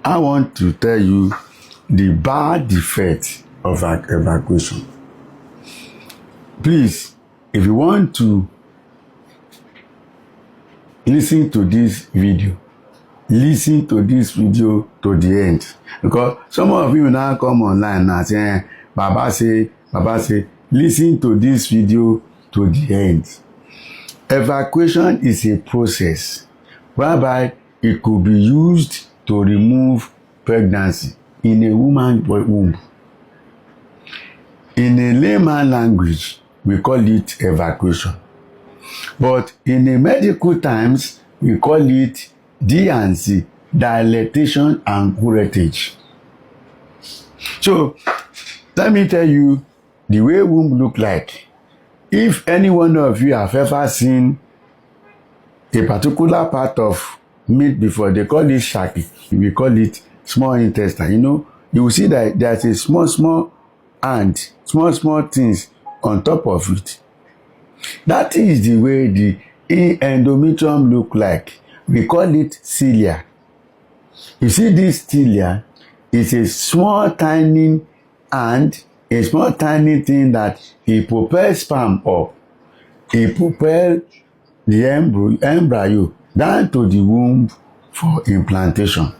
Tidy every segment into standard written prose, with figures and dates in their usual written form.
I want to tell you the bad effect of evacuation. Please, if you want to listen to this video to the end, because some of you now come online now saying, Baba say, listen to this video to the end. Evacuation is a process whereby it could be used to remove pregnancy in a woman's womb. In a layman language, we call it evacuation. But in the medical terms, we call it D&C, dilatation and curettage. So, let me tell you the way womb look like. If any one of you have ever seen a particular part of meat before, they call it shaki. We call it small intestine. You know, you will see that there's a small ant, small things on top of it. That is the way the endometrium look like. We call it cilia. You see this cilia is a small tiny ant, a small tiny thing that it propels sperm up. It propels the embryo down to the womb for implantation.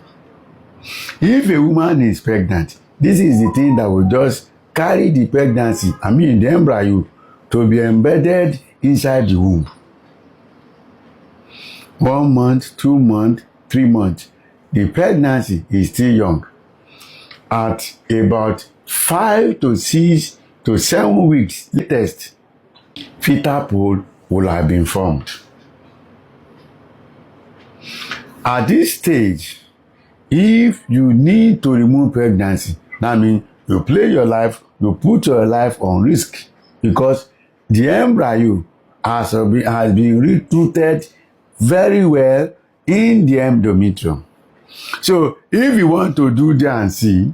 If a woman is pregnant, this is the thing that will just carry the pregnancy, the embryo, to be embedded inside the womb. 1 month, 2 months, 3 months. The pregnancy is still young. At about 5 to 6 to 7 weeks latest, fetal pole will have been formed. At this stage, if you need to remove pregnancy, that means you play your life, you put your life on risk, because the embryo has been recruited very well in the endometrium. So if you want to do D&C,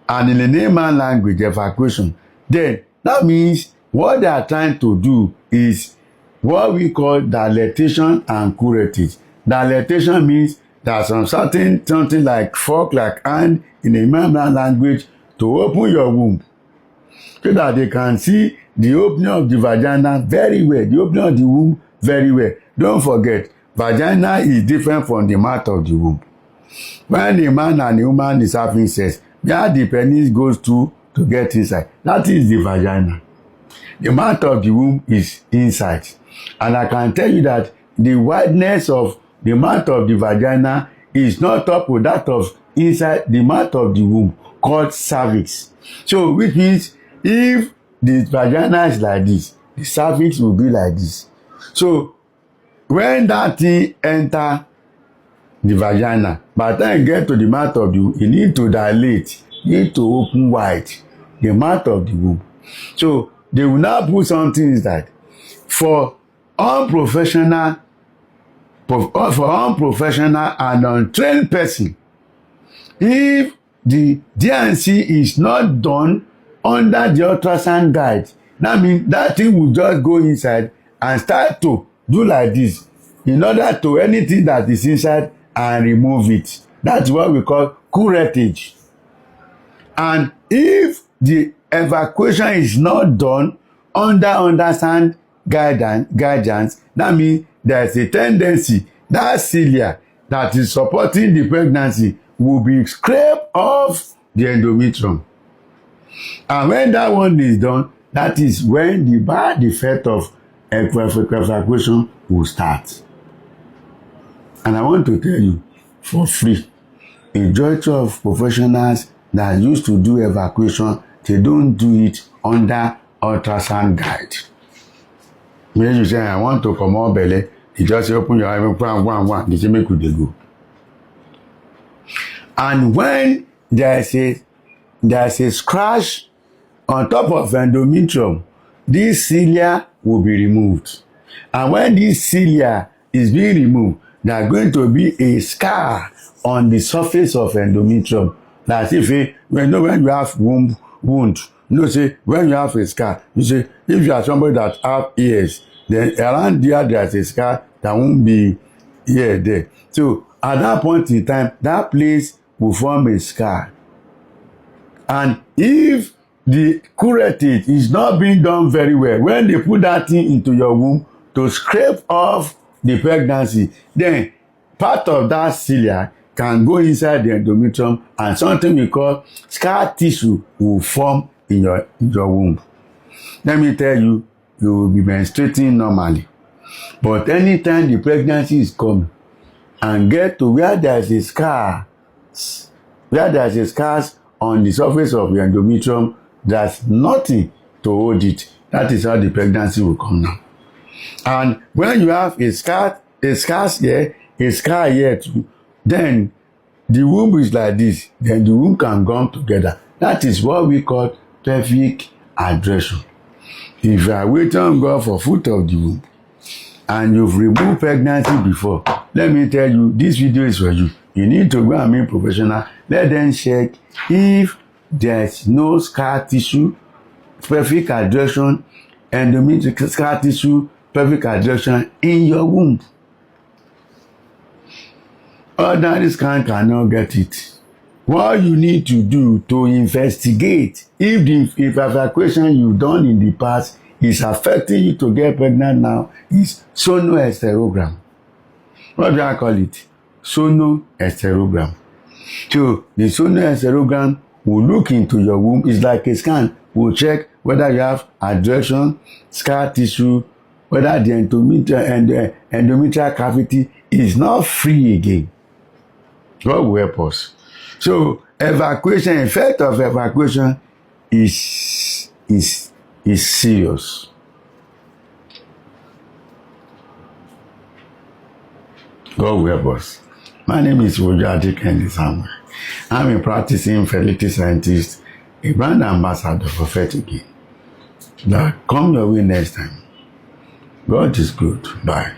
and in the layman language, evacuation, then that means what they are trying to do is what we call dilatation and curettage. Dilatation means there's something like fork, like hand in the layman language, to open your womb so that they can see the opening of the vagina very well, the opening of the womb very well. Don't forget, vagina is different from the mouth of the womb. When the man and the woman is having sex, where the penis goes to get inside, that is the vagina. The mouth of the womb is inside. And I can tell you that the wideness of the mouth of the vagina is not up with that of inside the mouth of the womb, called cervix. So, which means if the vagina is like this, the cervix will be like this. So, when that thing enter the vagina, by the time you get to the mouth of the womb, you need to dilate, you need to open wide the mouth of the womb. So, they will now put something inside. For unprofessional and untrained person, if the D&C is not done under the ultrasound guide, that means that thing will just go inside and start to do like this in order to anything that is inside and remove it. That's what we call curettage. And if the evacuation is not done under ultrasound guidance, that means there's a tendency that cilia that is supporting the pregnancy will be scraped off the endometrium. And when that one is done, that is when the bad effect of evacuation will start. And I want to tell you, for free, a majority of professionals that used to do evacuation, they don't do it under ultrasound guide. When you say, I want to come out belly, you just open your eye and one, they say, make you go. And when there's a scratch on top of endometrium, this cilia will be removed. And when this cilia is being removed, there's going to be a scar on the surface of endometrium. That's when you have wound, say when you have a scar, you say if you are somebody that have ears, then around there's a scar that won't be here there. So at that point in time, that place will form a scar. And if the curative is not being done very well, when they put that thing into your womb to scrape off the pregnancy, then part of that cilia can go inside the endometrium, and something we call scar tissue will form in your womb. Let me tell you, you will be menstruating normally. But anytime the pregnancy is coming and get to where there is a scar, on the surface of your endometrium, there's nothing to hold it. That is how the pregnancy will come now. And when you have a scar here too, then the womb is like this. Then the womb can come together. That is what we call pelvic adhesion. If you are waiting on God for fruit of the womb and you've removed pregnancy before, let me tell you, this video is for you. You need to go and meet professional. Let them check if there's no scar tissue, pelvic adhesion, endometrial scar tissue, pelvic adhesion in your womb. Ordinary scan cannot get it. What you need to do to investigate if the evacuation you've done in the past is affecting you to get pregnant now is sonohysterogram. What do I call it? Sonohysterogram. So the sonohysterogram will look into your womb. It's like a scan. Will check whether you have adhesion, scar tissue, whether the endometrial cavity is not free again. God will help us. So evacuation, effect of evacuation is serious. God will help us. My name is Roger Kendi Samuel. I'm a practicing fertility scientist, a brand ambassador for Fertility. Now, come your way next time. God is good. Bye.